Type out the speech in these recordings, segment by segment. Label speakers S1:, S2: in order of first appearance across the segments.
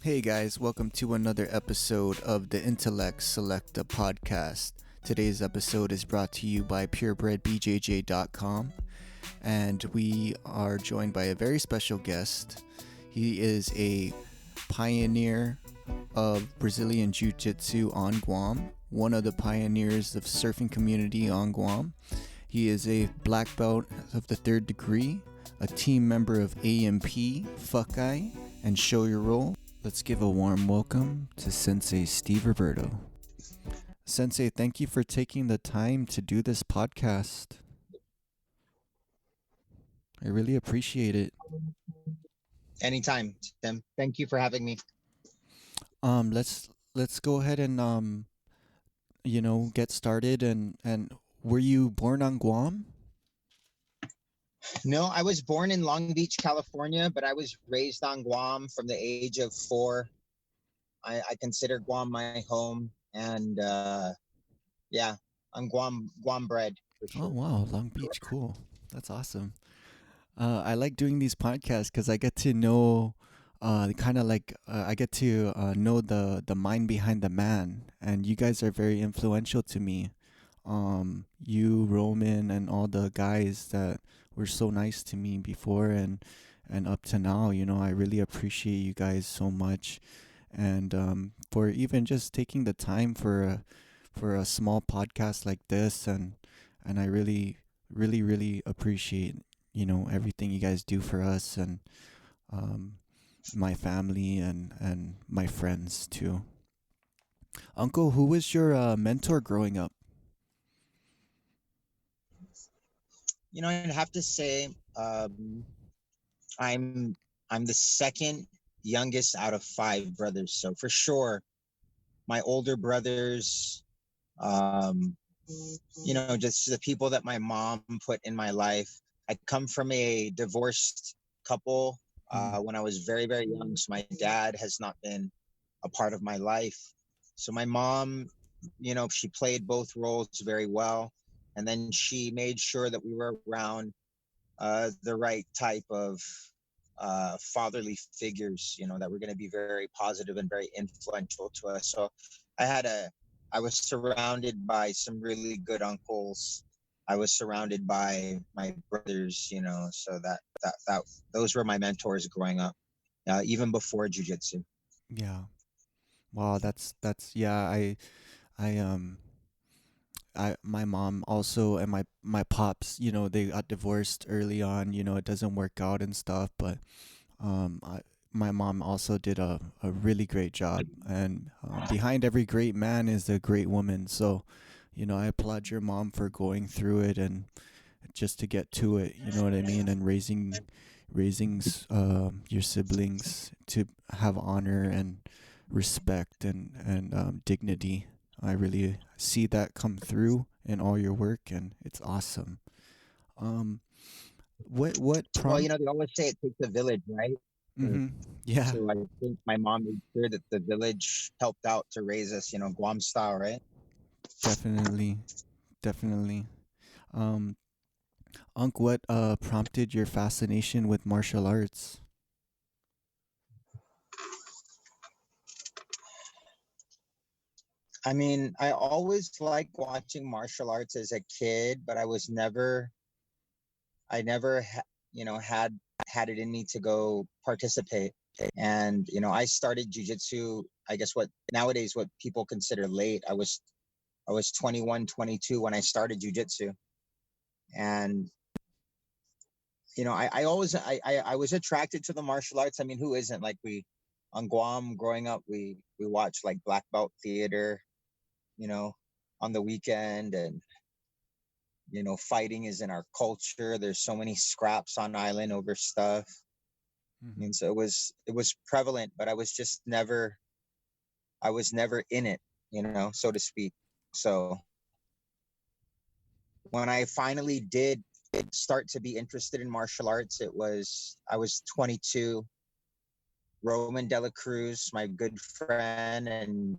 S1: Hey guys, welcome to another episode of the Intellect Selectah podcast. Today's episode is brought to you by purebredbjj.com, and we are joined by a very special guest. He is a pioneer of Brazilian Jiu-Jitsu on Guam, one of the pioneers of surfing community on Guam. He is a black belt of the third degree, a team member of AMP, Fuckeye, and Show Your Roll. Let's give a warm welcome to Sensei Steve Roberto. Sensei, thank you for taking the time to do this podcast. I really appreciate it.
S2: Anytime, Tim. Thank you for having me.
S1: Let's go ahead and get started and were you born on Guam?
S2: No, I was born in Long Beach, California, but I was raised on Guam from the age of 4. I consider Guam my home, and yeah, I'm Guam bred for
S1: Oh
S2: sure.
S1: wow, Long Beach, cool. That's awesome. I like doing these podcasts because I get to know, I get to know the mind behind the man, and you guys are very influential to me. You, Roman, and all the guys that were so nice to me before and up to now. I really appreciate you guys so much, and for even just taking the time for a small podcast like this, and I really appreciate everything you guys do for us and um, my family and my friends too. Uncle, who was your mentor growing up?
S2: I'd have to say, I'm I'm the second youngest out of 5 brothers, so for sure, my older brothers, um, just the people that my mom put in my life. I come from a divorced couple
S1: Mm.
S2: when I was very, very young. So my dad has not been a part of my life. So my mom, she played both roles very well. And then she made sure that we were around the right type of fatherly figures, that were going to be very positive and very influential to us. So I had a, I was surrounded by some really good uncles. I was surrounded by my brothers, so those were my mentors growing up, even before jujitsu.
S1: Yeah. Wow, that's yeah, I I my mom also and my pops, they got divorced early on, it doesn't work out and stuff, but my mom also did a really great job, and behind every great man is a great woman. So, I applaud your mom for going through it and just to get to it. You know what I mean? And raising your siblings to have honor and respect and dignity. I really see that come through in all your work, and it's awesome. Um, what
S2: Well,
S1: prompt?
S2: they always say it takes a village, right? So,
S1: Mm-hmm. Yeah,
S2: so I think my mom made sure that the village helped out to raise us, Guam style, right?
S1: definitely, definitely. Um, Unc, what prompted your fascination with martial arts?
S2: I mean, I always liked watching martial arts as a kid, but I never, had it in me to go participate. And I started jujitsu. I guess what people consider late. I was 21, 22 when I started jujitsu, and I was attracted to the martial arts. I mean, who isn't? Like on Guam growing up, we watched like black belt theater, you know, on the weekend, and fighting is in our culture. There's so many scraps on island over stuff. I
S1: Mm-hmm.
S2: mean, so it was prevalent, but I was never in it, so to speak. So when I finally did start to be interested in martial arts, I was 22. Roman Dela Cruz, my good friend, and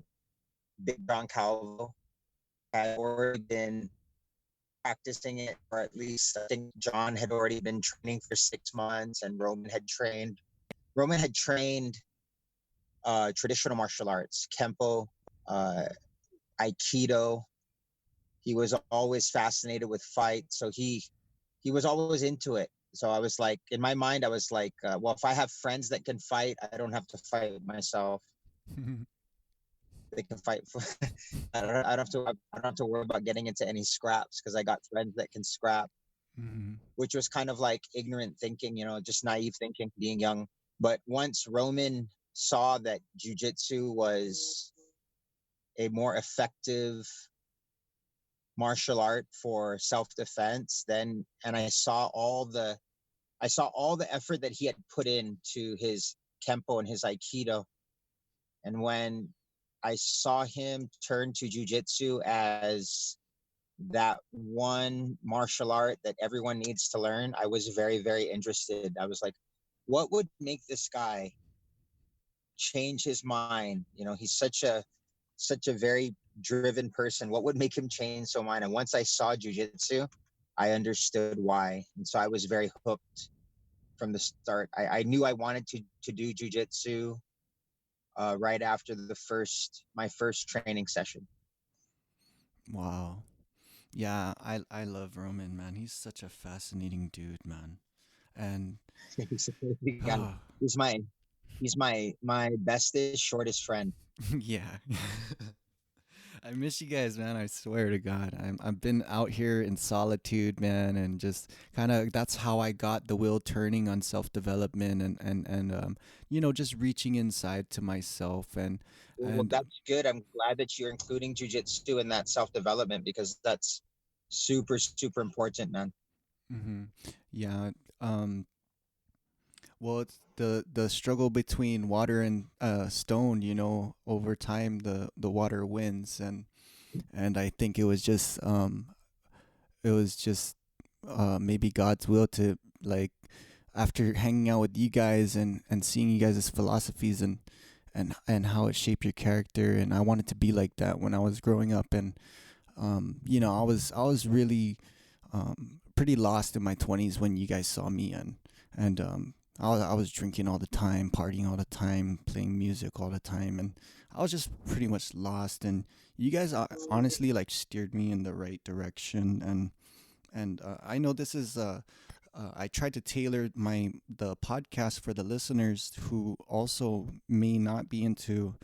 S2: Big John Calvo had already been practicing it, or at least I think John had already been training for 6 months, and Roman had trained traditional martial arts, Kempo, uh, Aikido. He was always fascinated with fight, so he was always into it. So I was like, in my mind, I was like, well, if I have friends that can fight, I don't have to fight myself. They can fight for. I don't have to worry about getting into any scraps because I got friends that can scrap,
S1: Mhm.
S2: which was kind of like ignorant thinking, just naive thinking, being young. But once Roman saw that jujitsu was a more effective martial art for self-defense, then and I saw all the effort that he had put into his Kempo and his Aikido. And when I saw him turn to jujitsu as that one martial art that everyone needs to learn, I was very, very interested. I was like, what would make this guy change his mind? He's such a very driven person. What would make him change so mind? And once I saw jujitsu, I understood why. And so I was very hooked from the start. I knew I wanted to do jujitsu right after my first training session.
S1: Wow. Yeah, I love Roman, man. He's such a fascinating dude, man. And
S2: He's a crazy guy. He's my he's my bestest, shortest friend.
S1: yeah. I miss you guys, man. I swear to God. I've been out here in solitude, man, and just kind of that's how I got the wheel turning on self-development and just reaching inside to myself
S2: Well,
S1: and
S2: that's good. I'm glad that you're including jujitsu in that self development because that's super, super important, man.
S1: mhm. Yeah, um well, it's the struggle between water and stone, over time the water wins and I think it was just maybe God's will to like after hanging out with you guys and seeing you guys' philosophies and how it shaped your character and I wanted to be like that when I was growing up and I was really pretty lost in my 20s when you guys saw me and I was drinking all the time, partying all the time, playing music all the time and I was just pretty much lost and you guys honestly like steered me in the right direction and I know this is I tried to tailor the podcast for the listeners who also may not be into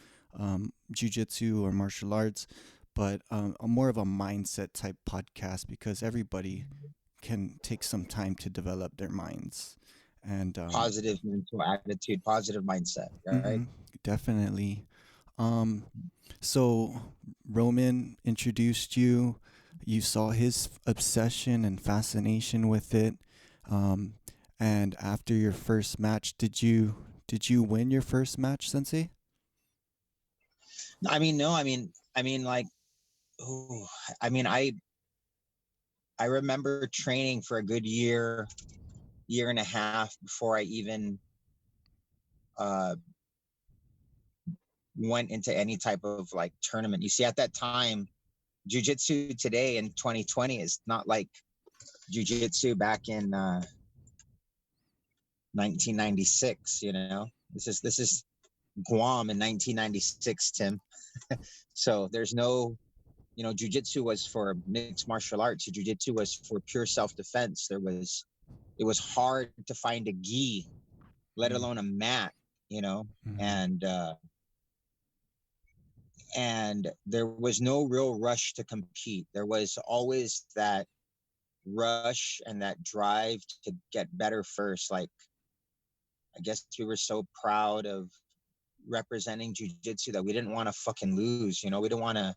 S1: jujitsu or martial arts, but a more of a mindset type podcast because everybody can take some time to develop their minds, and
S2: Positive mental attitude, positive mindset, right?
S1: mhm, definitely. Um, so Roman introduced you. You saw his obsession and fascination with it. Um, and after your first match, did you win your first match, Sensei?
S2: I mean, no, I mean, like, ooh, I mean, I remember training for a good year and a half before I even uh, went into any type of like tournament. You see, at that time, jujitsu today in 2020 is not like jujitsu back in 1996. This is Guam in 1996, Tim. So there's no, jujitsu was for mixed martial arts. Jujitsu was for pure self-defense. It was hard to find a gi, let
S1: Mm,
S2: alone a mat, you know,
S1: mhm,
S2: and and there was no real rush to compete. There was always that rush and that drive to get better first. Like, I guess we were so proud of representing jujitsu that we didn't want to fucking lose. We don't want to.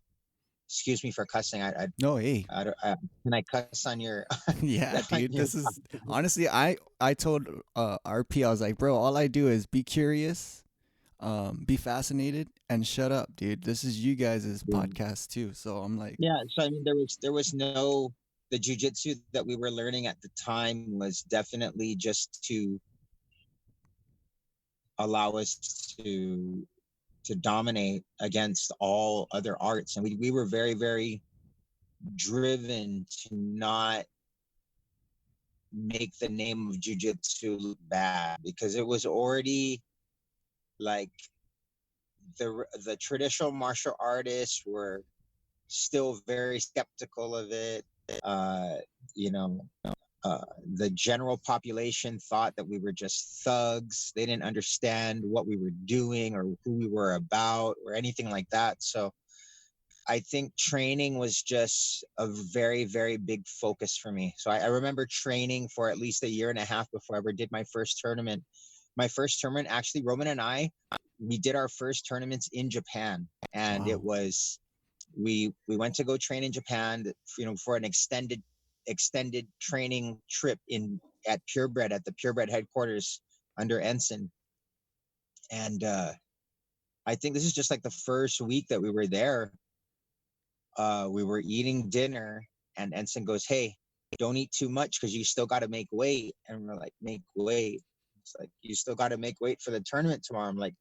S2: Excuse me for cussing.
S1: no, hey.
S2: Can I cuss on your
S1: Yeah,
S2: on
S1: dude.
S2: your
S1: This is honestly, I told RP, I was like, bro, all I do is be curious, be fascinated, and shut up, dude. This is you guys' podcast too. So I'm like,
S2: Yeah. So I mean, there was no the jujitsu that we were learning at the time was definitely just to allow us to dominate against all other arts, and we were very, very driven to not make the name of jujitsu look bad because it was already like the traditional martial artists were still very skeptical of it. Uh, you know, uh, the general population thought that we were just thugs. They didn't understand what we were doing or who we were about or anything like that. So I think training was just a very, very big focus for me. So I remember training for at least a year and a half before I ever did my first tournament. My first tournament, actually, Roman and I, we did our first tournaments in Japan, and it
S1: Wow.
S2: was we went to go train in Japan, for an extended training trip in at Purebred at the Purebred headquarters under Ensign, and I think this is just like the first week that we were there. We were eating dinner, and Ensign goes, "Hey, don't eat too much because you still got to make weight." And we're like, "Make weight?" It's like, "You still got to make weight for the tournament tomorrow." I'm like,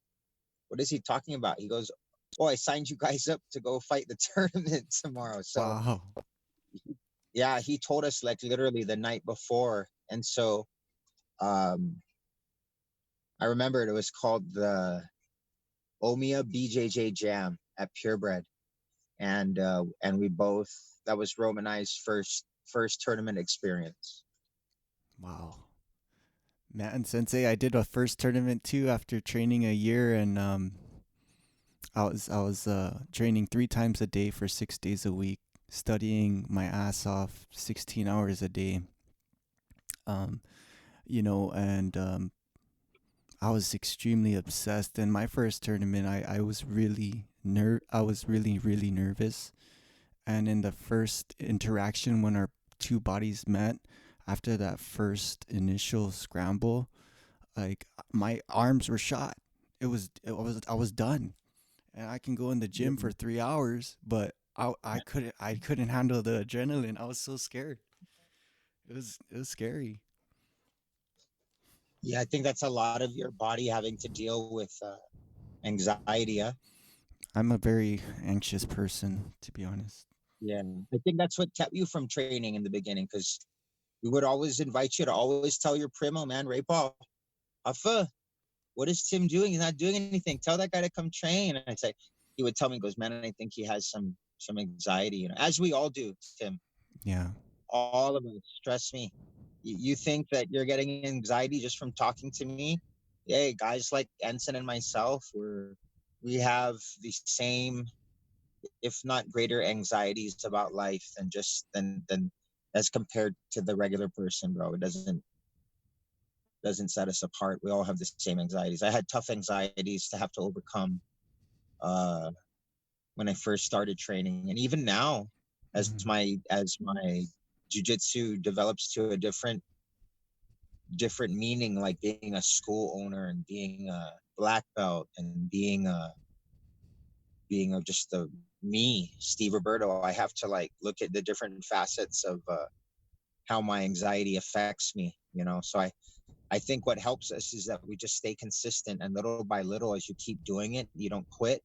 S2: "What is he talking about?" He goes, "Oh, I signed you guys up to go fight the tournament tomorrow." So
S1: Wow.
S2: yeah, he told us like literally the night before. And so um, I remember it was called the Omiya BJJ Jam at Purebred, and we both, that was Rome and I's first tournament experience.
S1: Wow. Man, Sensei, I did a first tournament too after training a year, and I was training 3 times a day for 6 days a week, studying my ass off, 16 hours a day. Um, and I was extremely obsessed. In my first tournament, I was I was really really nervous. And in the first interaction when our two bodies met, after that first initial scramble, like my arms were shot. I was done, and I can go in the gym for 3 hours, but I couldn't handle the adrenaline. I was so scared. It was scary.
S2: Yeah, I think that's a lot of your body having to deal with anxiety.
S1: I'm a very anxious person, to be honest.
S2: Yeah, I think that's what kept you from training in the beginning, because we would always invite you to always tell your primo, man, Ray Paul, Afa, what is Tim doing? He's not doing anything. Tell that guy to come train. And I'd say, he would tell me, he goes, man, I think he has some anxiety, as we all do, Tim.
S1: Yeah.
S2: All of us, trust me. You think that you're getting anxiety just from talking to me? Hey, guys like Ensign and myself, we have the same, if not greater, anxieties about life than just than as compared to the regular person, bro. It doesn't set us apart. We all have the same anxieties. I had tough anxieties to have to overcome uh, when I first started training, and even now, as
S1: Mhm.
S2: my jujitsu develops to a different meaning, like being a school owner and being a black belt and being just a me, Steve Roberto. I have to like look at the different facets of how my anxiety affects me. So I think what helps us is that we just stay consistent, and little by little, as you keep doing it, you don't quit.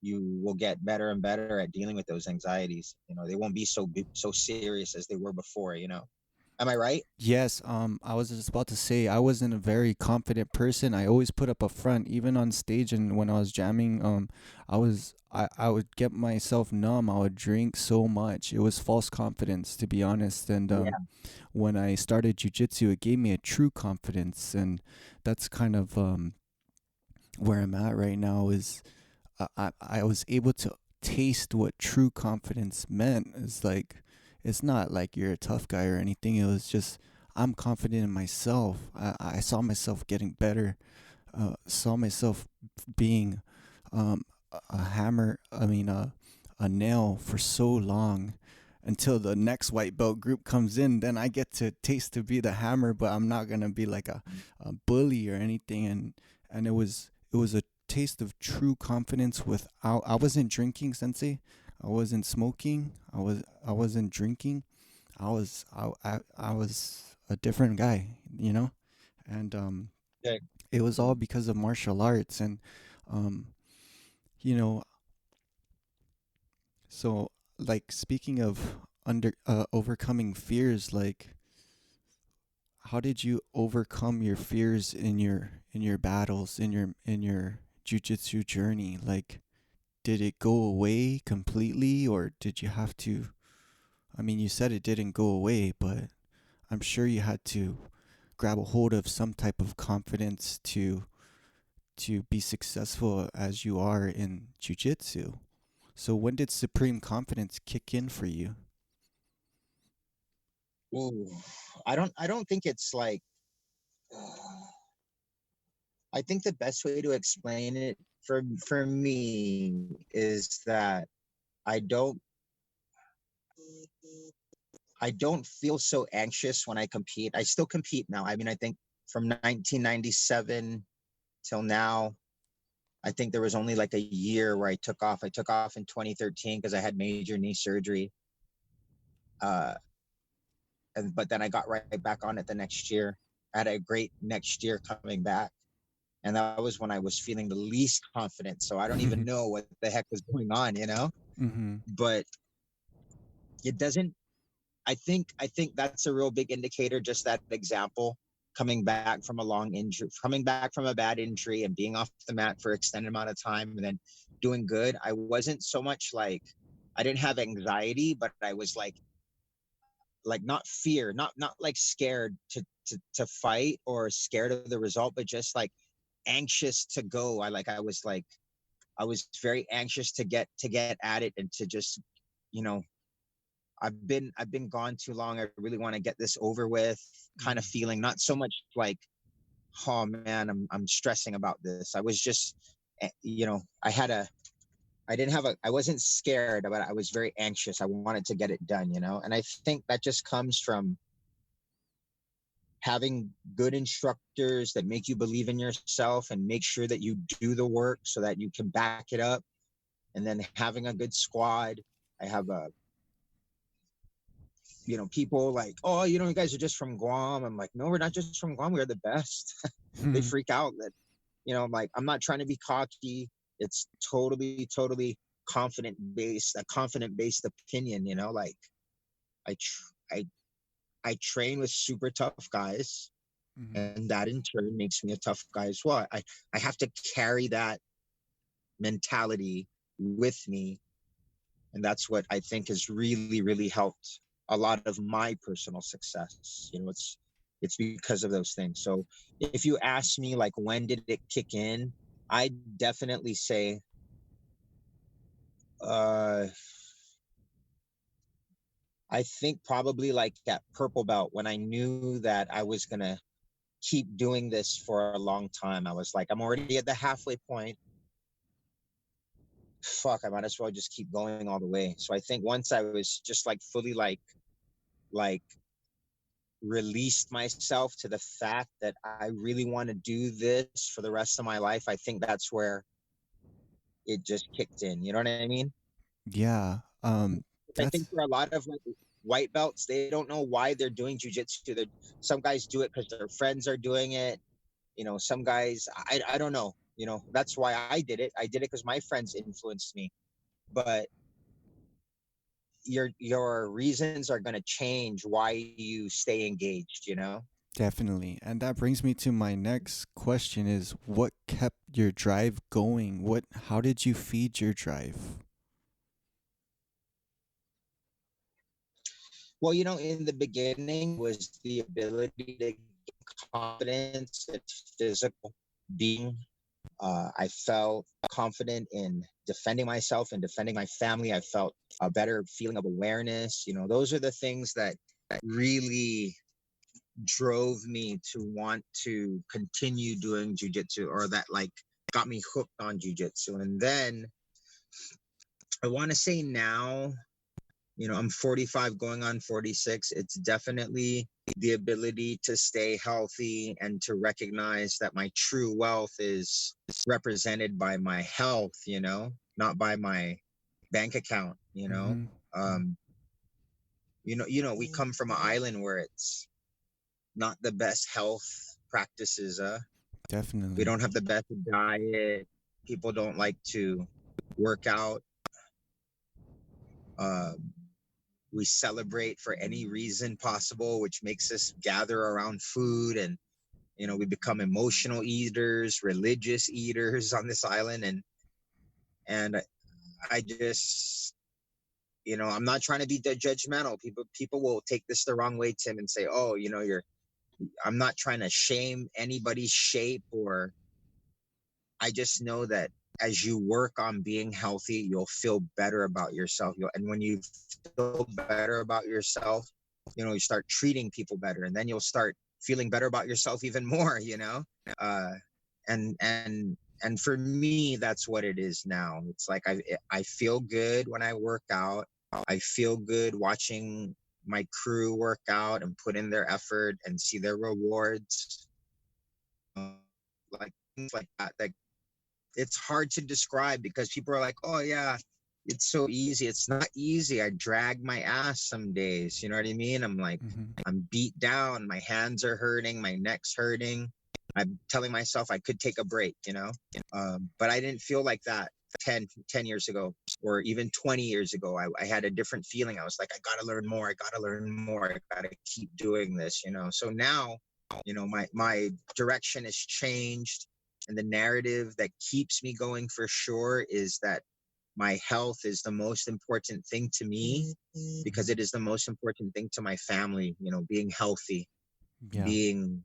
S2: You will get better and better at dealing with those anxieties. They won't be so serious as they were before. Am I right?
S1: Yes, I was just about to say I wasn't a very confident person. I always put up a front, even on stage and when I was jamming. I would get myself numb. I would drink so much. It was false confidence, to be honest. And
S2: Yeah.
S1: when I started jujitsu, it gave me a true confidence, and that's kind of where I'm at right now. Is I was able to taste what true confidence meant. It's like, it's not like you're a tough guy or anything. It was just, I'm confident in myself. I saw myself getting better. Saw myself being um, a hammer. I mean, a nail for so long. Until the next white belt group comes in, then I get to taste to be the hammer, but I'm not gonna be like a bully or anything. And it was a taste of true confidence. Without, I wasn't drinking, Sensei. I wasn't smoking. I wasn't drinking. I was a different guy, and
S2: Okay.
S1: it was all because of martial arts. And um you know so, like, speaking of overcoming fears, like, how did you overcome your fears in your battles, in your jujitsu journey? Like, did it go away completely, or did you have to? I mean, you said it didn't go away, but I'm sure you had to grab a hold of some type of confidence to be successful as you are in jujitsu. So when did supreme confidence kick in for you?
S2: Ooh, I don't think it's like, I think the best way to explain it for me is that I don't I don't feel so anxious when I compete. I still compete now. I mean, I think from 1997 till now, I think there was only like a year where I took off. I took off in 2013 because I had major knee surgery. Uh, but then I got right back on it the next year. I had a great next year coming back. And that was when I was feeling the least confident. So I don't even know what the heck was going on, you know?
S1: Mm-hmm.
S2: But it doesn't, I think that's a real big indicator, just that example, coming back from a long injury, coming back from a bad injury and being off the mat for extended amount of time and then doing good. I wasn't so much like, I didn't have anxiety, but I was like not fear, not like scared to fight or scared of the result, but just like anxious to go. I was very anxious to get at it and to just, you know, I've been gone too long. I really want to get this over with, kind of feeling, not so much like, oh man, I'm stressing about this. I was just, you know, I didn't have a, I wasn't scared, but I was very anxious. I wanted to get it done, you know? And I think that just comes from having good instructors that make you believe in yourself and make sure that you do the work so that you can back it up. And then having a good squad. I have a, you know, people like, oh, you know, you guys are just from Guam. I'm like, no, we're not just from Guam. We're the best. They freak out that, you know, I'm like, I'm not trying to be cocky. It's totally a confident based opinion, you know, like I, I, I train with super tough guys,
S1: Mm-hmm.
S2: and that in turn makes me a tough guy as well. I have to carry that mentality with me, and that's what I think has really helped a lot of my personal success. You know, it's because of those things. So if you ask me like when did it kick in, I definitely say uh I think probably like at purple belt, when I knew that I was gonna keep doing this for a long time. I was like, I'm already at the halfway point. Fuck, I might as well just keep going all the way. So I think once I was just like fully like released myself to the fact that I really want to do this for the rest of my life, I think that's where it just kicked in. You know what I mean?
S1: Yeah.
S2: I
S1: That's
S2: think for a lot of like white belts, they don't know why they're doing jujitsu. Some guys do it because their friends are doing it. You know, some guys, I don't know. You know, that's why I did it. I did it because my friends influenced me. But your reasons are going to change why you stay engaged, you know?
S1: definitely. And that brings me to my next question is what kept your drive going? How did you feed your drive?
S2: Well, you know, in the beginning was the ability to gain confidence and physical being. I felt confident in defending myself and defending my family. I felt a better feeling of awareness. You know, those are the things that really drove me to want to continue doing jujitsu, or that like got me hooked on jujitsu. And then I want to say now, you know, I'm 45 going on 46. It's definitely the ability to stay healthy and to recognize that my true wealth is represented by my health, you know, not by my bank account, you know.
S1: Mm-hmm.
S2: Um, we come from an island where it's not the best health practices. We
S1: Definitely.
S2: don't have the best diet. People don't like to work out. Um, we celebrate for any reason possible, which makes us gather around food. And We become emotional eaters, religious eaters on this island. And I just, I'm not trying to be judgmental. People will take this the wrong way, Tim, and say, oh, I'm not trying to shame anybody's shape, or I just know that as you work on being healthy, you'll feel better about yourself. And when you feel better about yourself, you start treating people better, and then you'll start feeling better about yourself even more. Uh, and for me, that's what it is now. It's like I feel good when I work out. I feel good watching my crew work out and put in their effort and see their rewards. Like things like that. Like, it's hard to describe because people are like, oh yeah, it's so easy. It's not easy. I drag my ass some days. You know what I mean? I'm like,
S1: Mm-hmm.
S2: I'm beat down. My hands are hurting. My neck's hurting. I'm telling myself I could take a break. But I didn't feel like that 10 years ago, or even 20 years ago. I had a different feeling. I was like, I got to learn more. I got to learn more. I got to keep doing this. So now, my direction has changed, and the narrative that keeps me going for sure is that my health is the most important thing to me, because it is the most important thing to my family. Being healthy,
S1: Yeah.
S2: being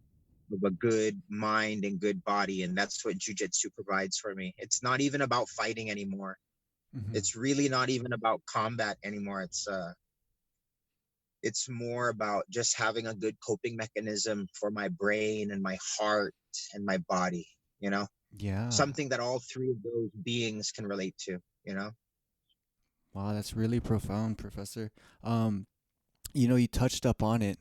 S2: of a good mind and good body, and that's what jujitsu provides for me. It's not even about fighting anymore.
S1: Mm-hmm.
S2: It's really not even about combat anymore. It's more about just having a good coping mechanism for my brain and my heart and my body,
S1: Yeah.
S2: something that all three of those beings can relate to.
S1: Wow, that's really profound, Professor. Um, you touched up on it.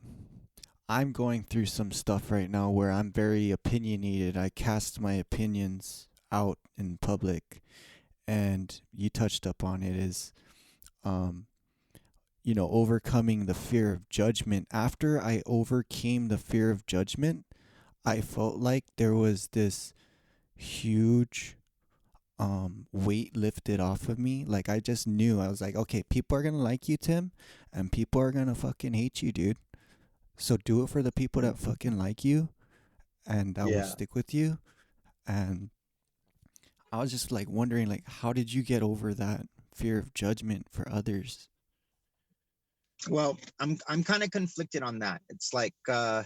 S1: I'm going through some stuff right now where I'm very opinionated. I cast my opinions out in public, and you touched up on it is, um, overcoming the fear of judgment. After I overcame the fear of judgment, I felt like there was this huge weight lifted off of me. Like I just knew. I was like, okay, people are gonna like you, Tim, and people are gonna fucking hate you, dude. So do it for the people that fucking like you and that will
S2: Yeah.
S1: stick with you. And I was just like wondering, like, how did you get over that fear of judgment for others?
S2: Well, I'm kind of conflicted on that. It's like, I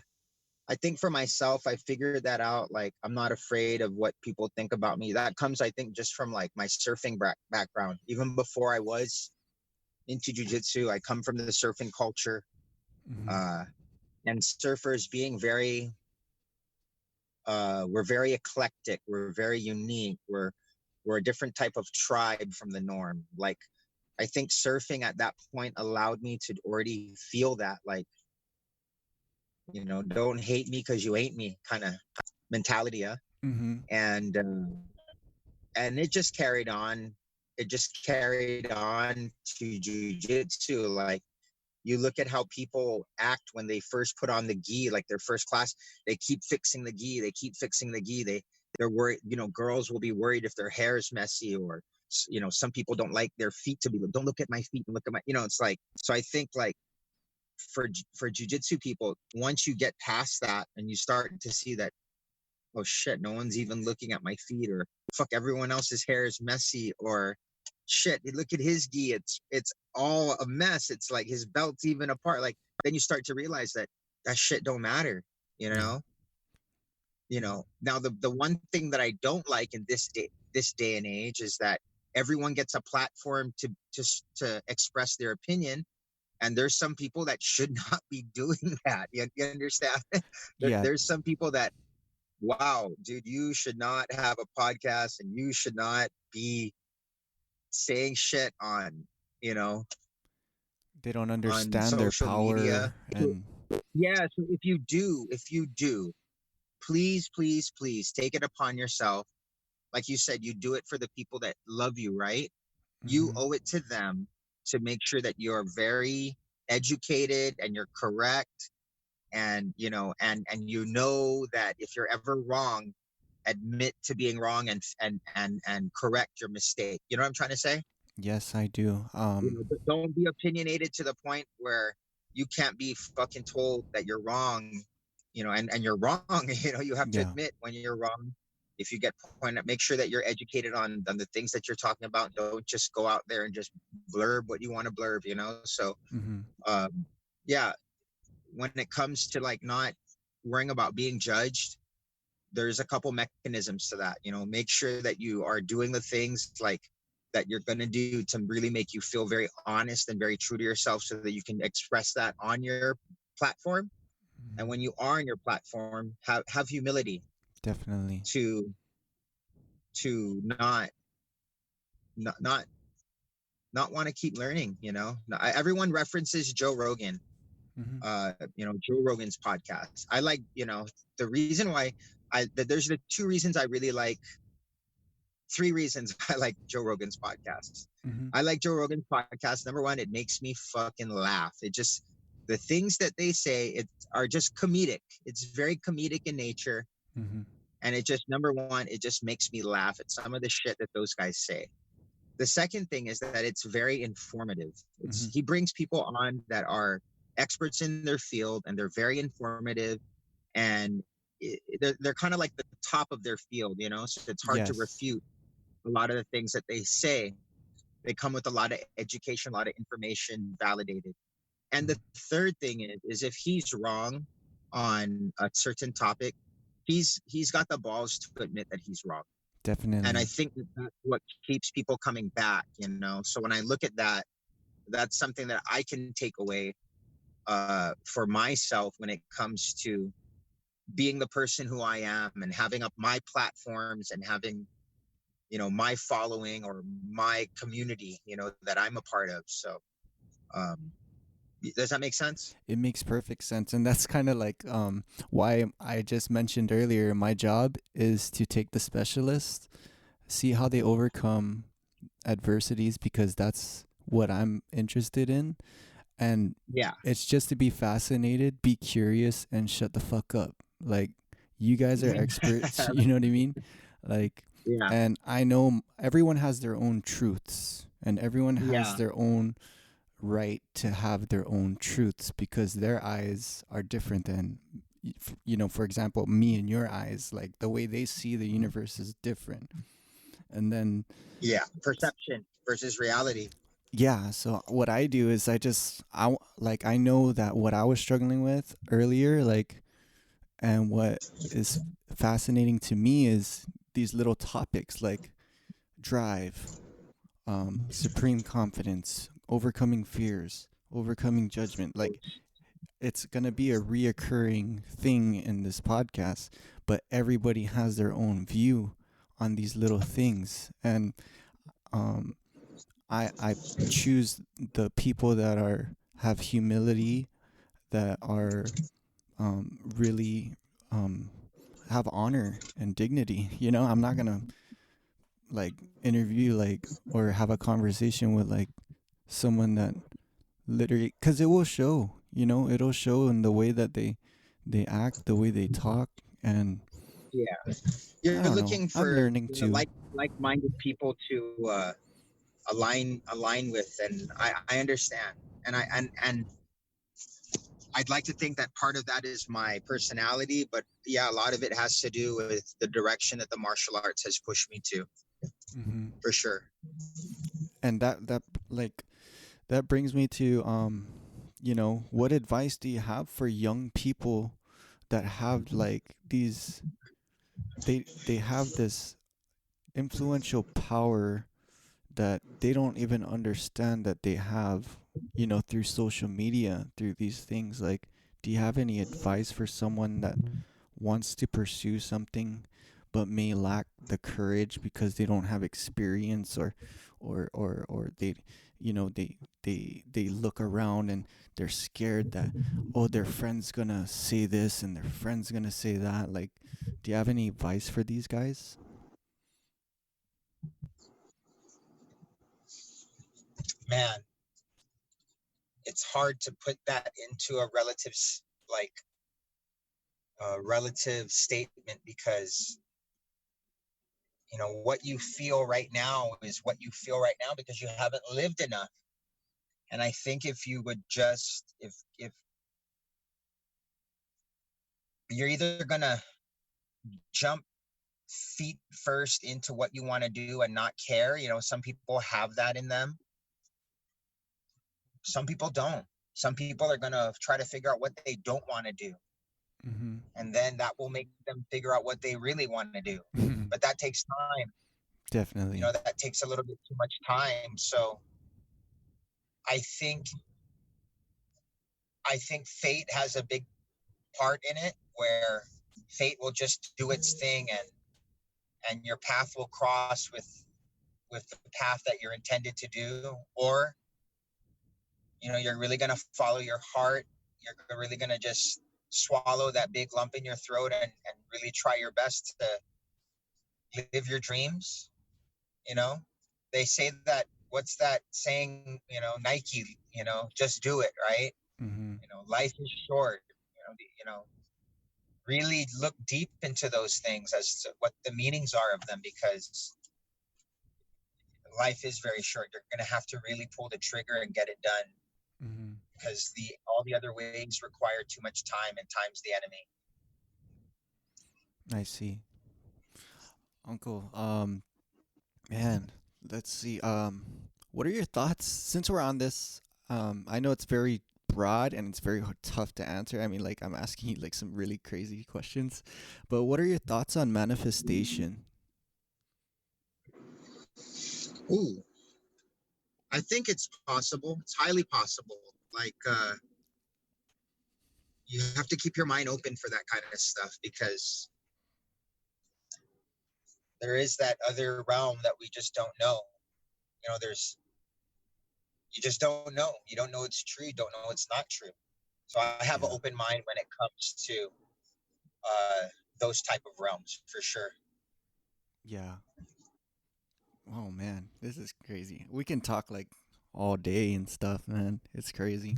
S2: think for myself, I figured that out. Like, I'm not afraid of what people think about me. That comes, I think, just from like my surfing background. Even before I was into jujitsu, I come from the surfing culture.
S1: Mm-hmm.
S2: Uh, and surfers being we're very eclectic. We're very unique. We're a different type of tribe from the norm. Like, I think surfing at that point allowed me to already feel that, like, don't hate me because you ain't me kind of mentality. Yeah.
S1: Mm-hmm.
S2: And it just carried on. It just carried on to jujitsu. Like, you look at how people act when they first put on the gi, like their first class. They keep fixing the gi. They keep fixing the gi. They're worried. Girls will be worried if their hair is messy, or some people don't like their feet to be. Don't look at my feet and look at my. It's like, so. I think, like, for jujitsu people, once you get past that and you start to see that, oh shit, no one's even looking at my feet, or fuck, everyone else's hair is messy, or shit, look at his gi, it's all a mess. It's like his belt's even apart. Like, then you start to realize that shit don't matter. You
S1: Yeah.
S2: know. Now, the one thing that I don't like in this day and age is that everyone gets a platform to express their opinion, and there's some people that should not be doing that. You understand?
S1: Yeah.
S2: There's some people that, wow, dude, you should not have a podcast, and you should not be saying shit you know,
S1: They don't
S2: on
S1: understand their
S2: social media.
S1: power and
S2: Yeah. So if you do, please, please, please take it upon yourself. Like you said, you do it for the people that love you, right? You
S1: mm-hmm.
S2: owe it to them to make sure that you're very educated and you're correct, and that if you're ever wrong, admit to being wrong, and correct your mistake. You know what I'm trying to say?
S1: Yes, I do.
S2: Don't be opinionated to the point where you can't be fucking told that you're wrong, and you're wrong. You have to
S1: Yeah.
S2: admit when you're wrong. If you get pointed out, make sure that you're educated on the things that you're talking about. Don't just go out there and just blurb what you want to blurb. So,
S1: Mm-hmm.
S2: um, yeah, when it comes to like not worrying about being judged, there's a couple mechanisms to that. Make sure that you are doing the things like that you're going to do to really make you feel very honest and very true to yourself so that you can express that on your platform. And
S1: Mm-hmm.
S2: when you are on your platform, have humility
S1: Definitely.
S2: to not not want to keep learning. Everyone references Joe Rogan,
S1: Mm-hmm.
S2: Joe Rogan's podcast. I like, the reason why there's the two reasons I really like, three reasons I like Joe Rogan's podcast.
S1: Mm-hmm.
S2: I like Joe Rogan's podcast. Number one, it makes me fucking laugh. The things that they say are just comedic. It's very comedic in nature.
S1: Mm-hmm.
S2: And number one, it just makes me laugh at some of the shit that those guys say. The second thing is that it's very informative.
S1: Mm-hmm.
S2: He brings people on that are experts in their field, and they're very informative, and they're kind of like the top of their field, so it's hard to
S1: Yes.
S2: refute a lot of the things that they say. They come with a lot of education, a lot of information validated. And the
S1: Mm-hmm.
S2: third thing is if he's wrong on a certain topic, he's got the balls to admit that he's wrong. And I
S1: Definitely.
S2: think that's what keeps people coming back. So when I look at that, that's something that I can take away for myself when it comes to being the person who I am and having up my platforms and having my following or my community that I'm a part of. So um does that make sense?
S1: It makes perfect sense, and that's kind of like why I just mentioned earlier. My job is to take the specialist, see how they overcome adversities, because that's what I'm interested in, and
S2: Yeah.
S1: it's just to be fascinated, be curious, and shut the fuck up. Like, you guys are experts, you know what I mean? Like,
S2: Yeah.
S1: and I know everyone has their own truths, and everyone has
S2: Yeah.
S1: their own right to have their own truths, because their eyes are different than, for example, me and your eyes. Like, the way they see the universe is different. And then,
S2: Yeah. Perception versus reality.
S1: yeah, so what I do is like, I know that what I was struggling with earlier, like, and what is fascinating to me is these little topics like drive, supreme confidence, overcoming fears, overcoming judgment. Like, it's going to be a reoccurring thing in this podcast, but everybody has their own view on these little things. And um, I choose the people that have humility, that are really um, have honor and dignity. I'm not going to like interview like or have a conversation with like someone that literally, because it will show, it'll show in the way that they act, the way they talk. And
S2: Yeah.
S1: I
S2: You're
S1: don't know,
S2: looking
S1: I'm
S2: for
S1: learning to.
S2: like-minded people to align with, and I understand. And I'd like to think that part of that is my personality, but yeah, a lot of it has to do with the direction that the martial arts has pushed me to,
S1: Hmm.
S2: for sure.
S1: And that like that brings me to what advice do you have for young people that have like these, they have this influential power that they don't even understand that they have, through social media, through these things. Like, do you have any advice for someone that wants to pursue something but may lack the courage because they don't have experience, or they, they look around and they're scared that, oh, their friend's gonna say this and their friend's gonna say that. Like, do you have any advice for these guys?
S2: Man, it's hard to put that into a like relative statement, because what you feel right now is what you feel right now because you haven't lived enough. And I think if you would just if You're either gonna jump feet first into what you want to do and not care. Some people have that in them. Some people don't. Some people are gonna try to figure out what they don't want to do,
S1: Mm-hmm.
S2: and then that will make them figure out what they really want to do. But that takes time.
S1: Definitely.
S2: That takes a little bit too much time. So I think I think fate has a big part in it, where fate will just do its thing, and your path will cross with the path that you're intended to do. Or you're really going to follow your heart. You're really going to just swallow that big lump in your throat, and really try your best to live your dreams. you know they say that, what's that saying, Nike, just do it, right?
S1: Mm-hmm.
S2: Life is short. Really look deep into those things as to what the meanings are of them, because life is very short. You're going to have to really pull the trigger and get it done,
S1: Mm-hmm.
S2: because the all the other ways require too much time, and time's the enemy.
S1: I see. Uncle, man, let's see. What are your thoughts since we're on this? I know it's very broad and it's very tough to answer. I mean, like I'm asking you like some really crazy questions, but what are your thoughts on manifestation?
S2: Ooh, I think it's possible. It's highly possible. Like, you have to keep your mind open for that kind of stuff, because there is that other realm that we just don't know. There's You just don't know. You don't know it's true. You don't know it's not true. So I have an
S1: Yeah.
S2: open mind when it comes to uh, those type of realms, for sure.
S1: Yeah. Oh man, this is crazy. We can talk like all day and stuff, man. It's crazy.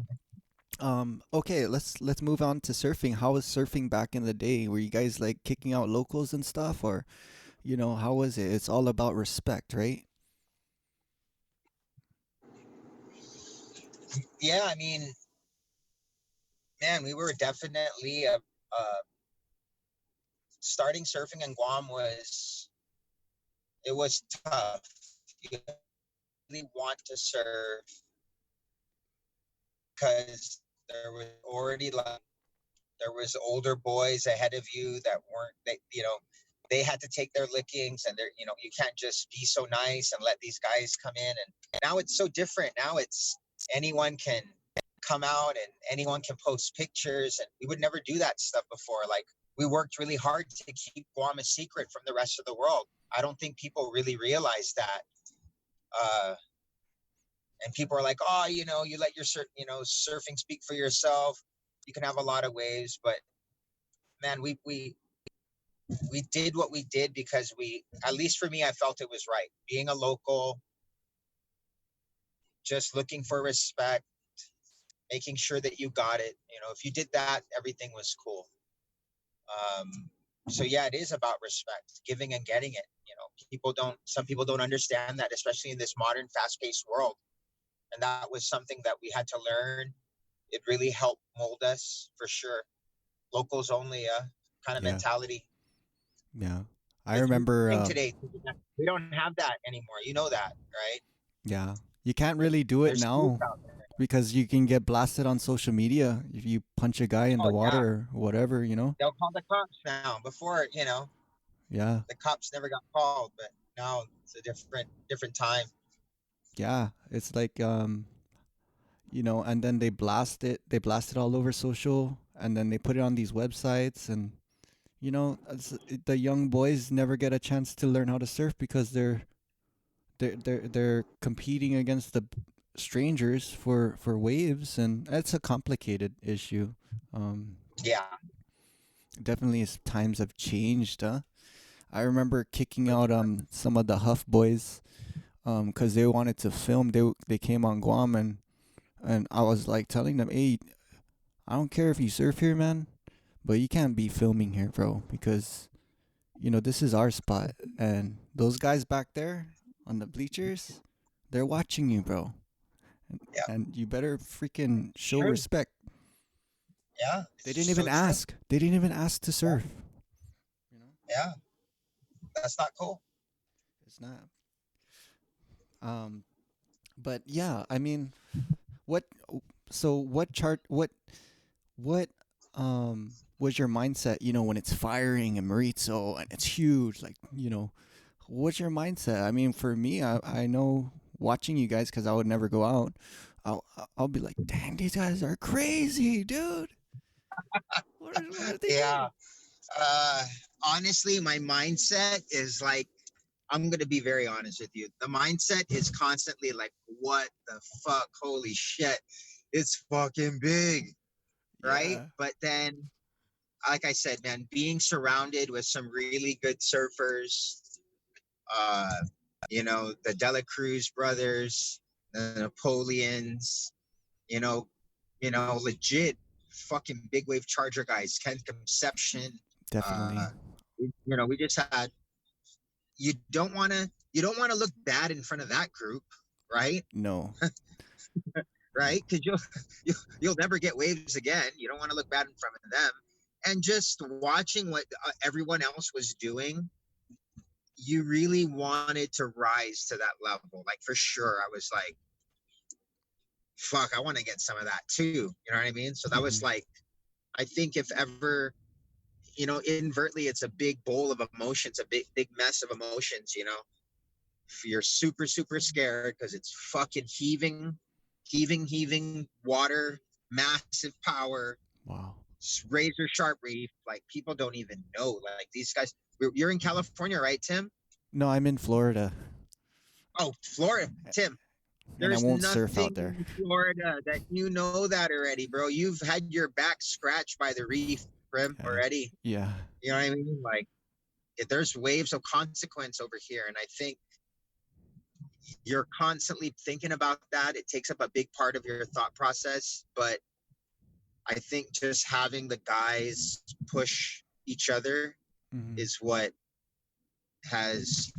S1: Okay, let's move on to surfing. How was surfing back in the day? Were you guys like kicking out locals and stuff, or how was it? It's all about respect, right?
S2: Yeah, I mean, man, we were definitely starting surfing in Guam was tough. You really want to surf, because there was older boys ahead of you that weren't they had to take their lickings, and you can't just be so nice and let these guys come in. And now it's so different. Now it's anyone can come out, and anyone can post pictures, and we would never do that stuff before. Like, we worked really hard to keep Guam a secret from the rest of the world. I don't think people really realize that. uh and people are like, oh, you let your surfing speak for yourself. You can have a lot of waves, but man, we did what we did because at least for me, I felt it was right. Being a local, just looking for respect, making sure that you got it. If you did that, everything was cool. So yeah, it is about respect, giving and getting it. Some people don't understand that, especially in this modern, fast-paced world. And that was something that we had to learn. It really helped mold us, for sure. Locals only kind of
S1: Yeah.
S2: mentality.
S1: Yeah. I
S2: It's
S1: remember
S2: moving today. We don't have that anymore. You know that, right?
S1: yeah. You can't really do it
S2: There's youth
S1: now
S2: out there.
S1: because you can get blasted on social media if you punch a guy in the
S2: Oh yeah,
S1: water or whatever.
S2: they'll call the cops now. Before,
S1: Yeah.
S2: the cops never got called, but now it's a different time.
S1: Yeah. It's like and then they blast it all over social and then they put it on these websites and the young boys never get a chance to learn how to surf because they're competing against the strangers for waves, and it's a complicated issue. Um,
S2: Yeah,
S1: Definitely, as times have changed. I remember kicking
S2: for
S1: out
S2: sure.
S1: some of the Huff boys because they wanted to film. They came on Guam and I was like telling them, hey, I don't care if you surf here, man, but you can't be filming here, bro, because this is our spot. And those guys back there on the bleachers, they're watching you, bro. And,
S2: Yeah,
S1: and you better freaking show
S2: true.
S1: respect.
S2: Yeah,
S1: They
S2: it's
S1: didn't
S2: so
S1: even
S2: true.
S1: ask. They didn't even ask to
S2: Yeah,
S1: serve. You know,
S2: yeah, that's not cool.
S1: it's not. Um, but yeah, I mean, what? So what chart? What was your mindset? You know, when it's firing and Maurizo and it's huge, like what's your mindset? I mean, for me, I know watching you guys because I would never go out. I'll be like, dang, these guys are crazy, dude. What are they
S2: Yeah.
S1: doing?
S2: Uh, Honestly, my mindset is like, I'm gonna be very honest with you. The mindset is constantly like, what the fuck? Holy shit. It's fucking big, right?
S1: Yeah,
S2: But then, like I said, man, being surrounded with some really good surfers, uh, the Dela Cruz brothers, the Napoleons, you know, legit fucking big wave charger guys, Ken Conception.
S1: definitely.
S2: Uh, we just had. You don't want to look bad in front of that group, right?
S1: No,
S2: Right?
S1: no.
S2: Because you'll never get waves again. You don't want to look bad in front of them. And just watching what everyone else was doing, you really wanted to rise to that level. Like for sure, I was like, "Fuck, I want to get some of that too." You know what I mean? So that
S1: Mm-hmm.
S2: was like, I think if ever, invertly, it's a big bowl of emotions, a big mess of emotions. You're super super scared because it's fucking heaving water, massive power,
S1: Wow.
S2: razor sharp reef. Like people don't even know. Like these guys. You're in California, right, Tim?
S1: No, I'm in Florida,
S2: Oh, Florida, Tim.
S1: and I
S2: There's
S1: won't surf
S2: nothing
S1: out there.
S2: in Florida that you know that already, bro. You've had your back scratched by the reef rim
S1: Yeah,
S2: already.
S1: yeah.
S2: You know what I mean? Like there's waves of consequence over here, and I think you're constantly thinking about that. It takes up a big part of your thought process, but I think just having the guys push each other
S1: Mm-hmm.
S2: is what has,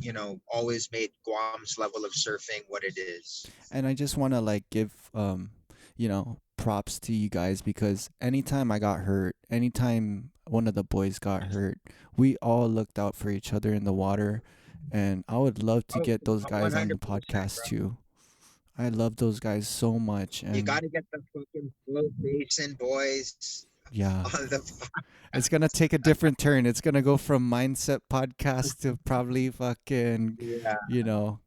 S2: always made Guam's level of surfing what it is.
S1: And I just want to like give props to you guys because anytime I got hurt, anytime one of the boys got hurt, we all looked out for each other in the water, and I would love to
S2: Oh,
S1: get those guys on the
S2: 100%,
S1: podcast
S2: bro.
S1: too. I love those guys so much,
S2: You
S1: and
S2: got to get the fucking float basin boys
S1: yeah,
S2: on the.
S1: it's gonna take a different turn. It's gonna go from mindset podcast to probably fucking,
S2: Yeah.
S1: you know,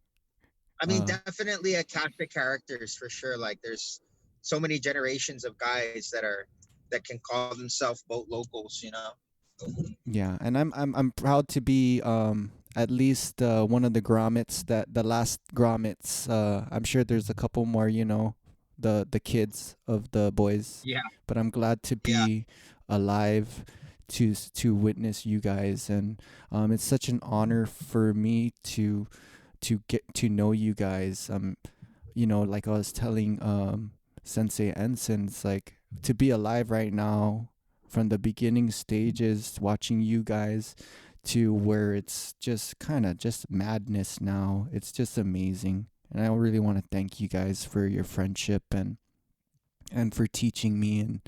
S2: I mean,
S1: uh,
S2: definitely a cast of characters for sure. Like, there's so many generations of guys that can call themselves boat locals.
S1: yeah, and I'm proud to be at least one of the grommets that the last grommets. I'm sure there's a couple more, the kids of the boys,
S2: Yeah,
S1: but I'm glad to
S2: yeah.
S1: be alive to witness you guys, and it's such an honor for me to get to know you guys. Like I was telling Sensei Ensign, it's like to be alive right now from the beginning stages, watching you guys to where it's just kind of just madness now. It's just amazing. And I really want to thank you guys for your friendship and for teaching me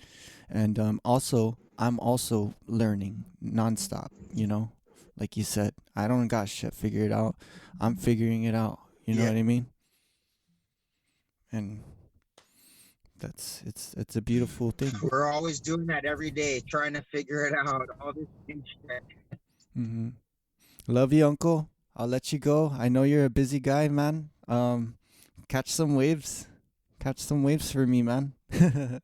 S1: and also I'm also learning nonstop, Like you said, I don't got shit figured out. I'm figuring it out. You know
S2: Yeah,
S1: what I mean? And it's a beautiful thing.
S2: we're always doing that every day, trying to figure it out. All this new shit.
S1: Mm-hmm. Love you, Uncle. I'll let you go. I know you're a busy guy, man. Catch some waves. Catch some waves for me, man. I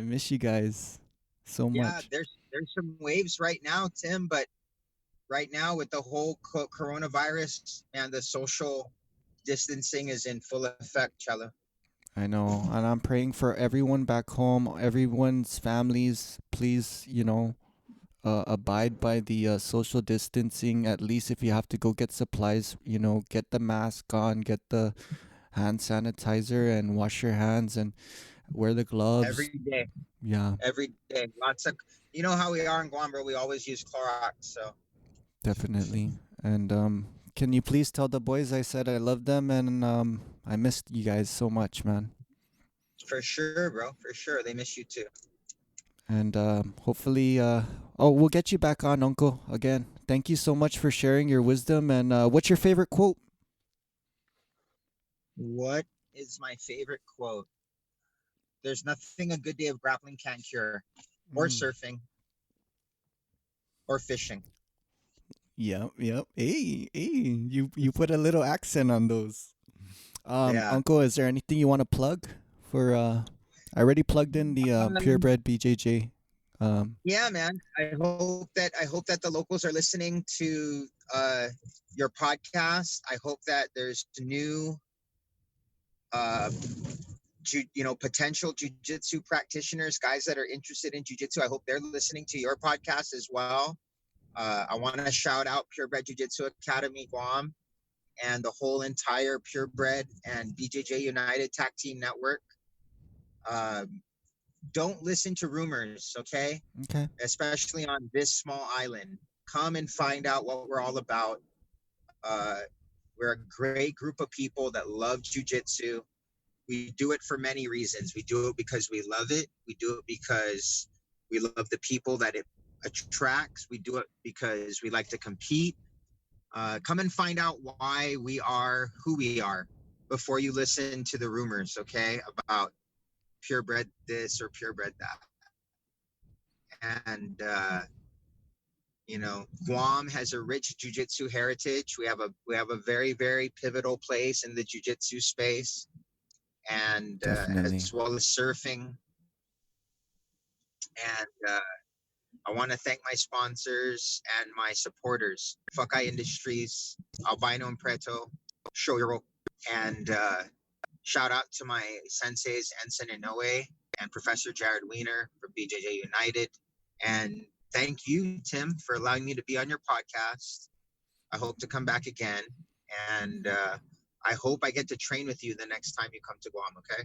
S1: miss you guys so
S2: Yeah,
S1: much.
S2: there's some waves right now, Tim. But right now, with the whole coronavirus and the social distancing is in full effect, Chella.
S1: I know, and I'm praying for everyone back home, everyone's families. Please, abide by the social distancing. At least if you have to go get supplies, get the mask on, get the hand sanitizer, and wash your hands and wear the gloves.
S2: Every day,
S1: Yeah,
S2: every day. Lots of, you know how we are in Guam, bro. We always use Clorox. So
S1: definitely. And can you please tell the boys I said I love them and I missed you guys so much, man.
S2: for sure, bro. For sure. They miss you too.
S1: And hopefully, we'll get you back on, Uncle. Again, thank you so much for sharing your wisdom. And what's your favorite quote?
S2: What is my favorite quote? There's nothing a good day of grappling can't cure, or
S1: Mm.
S2: surfing, or fishing.
S1: Yep, yep. Hey, you put a little accent on those.
S2: Yeah.
S1: Uncle, is there anything you want to plug for? I already plugged in the Purebred BJJ.
S2: Yeah, man. I hope that the locals are listening to your podcast. I hope that there's new uh, potential jujitsu practitioners, guys that are interested in jujitsu. I hope they're listening to your podcast as well. I want to shout out Purebred Jiu-Jitsu Academy Guam and the whole entire Purebred and BJJ United Tag Team Network. Don't listen to rumors, okay?
S1: Okay,
S2: Especially on this small island. Come and find out what we're all about. Uh, we're a great group of people that love jujitsu. We do it for many reasons. We do it because we love it. We do it because we love the people that it attracts. We do it because we like to compete. Come and find out why we are who we are before you listen to the rumors, okay, about purebred this or purebred that. And Guam has a rich jujitsu heritage. We have a very, very pivotal place in the jujitsu space, and
S1: definitely.
S2: as well as surfing. And I want to thank my sponsors and my supporters: Fukai Industries, Albino and Preto, Shoyoro, and shout out to my senseis Ensign Inoue and Professor Jared Weiner from BJJ United. And thank you, Tim, for allowing me to be on your podcast. I hope to come back again. And I hope I get to train with you the next time you come to Guam, okay?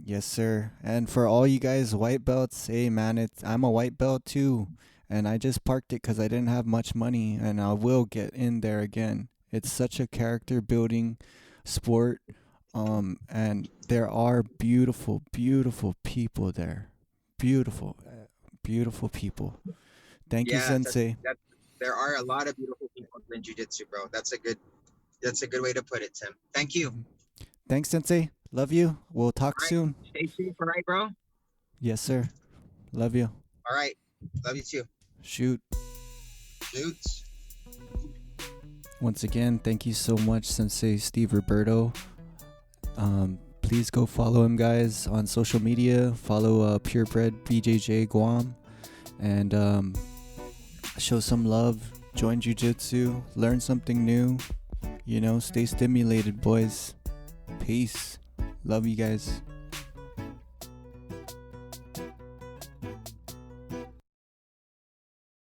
S1: Yes, sir. And for all you guys white belts, hey man, I'm a white belt too, and I just parked it because I didn't have much money, and I will get in there again. It's such a character building sport, and there are beautiful, beautiful people there, beautiful, beautiful people. Thank you,
S2: Yeah,
S1: Sensei.
S2: there are a lot of beautiful people in jiu-jitsu, bro. That's a good way to put it, Tim. Thank you.
S1: Mhm. Thanks, Sensei. Love you. We'll talk
S2: All right.
S1: soon.
S2: Stay safe, all right, bro?
S1: Yes, sir. Love you.
S2: All right. Love you too.
S1: Shoot.
S2: Shoots.
S1: Once again, thank you so much, Sensei Steve Roberto. Please go follow him, guys, on social media. Follow Purebred BJJ Guam, and show some love. Join jujitsu. Learn something new. Stay stimulated, boys. Peace. Love you guys.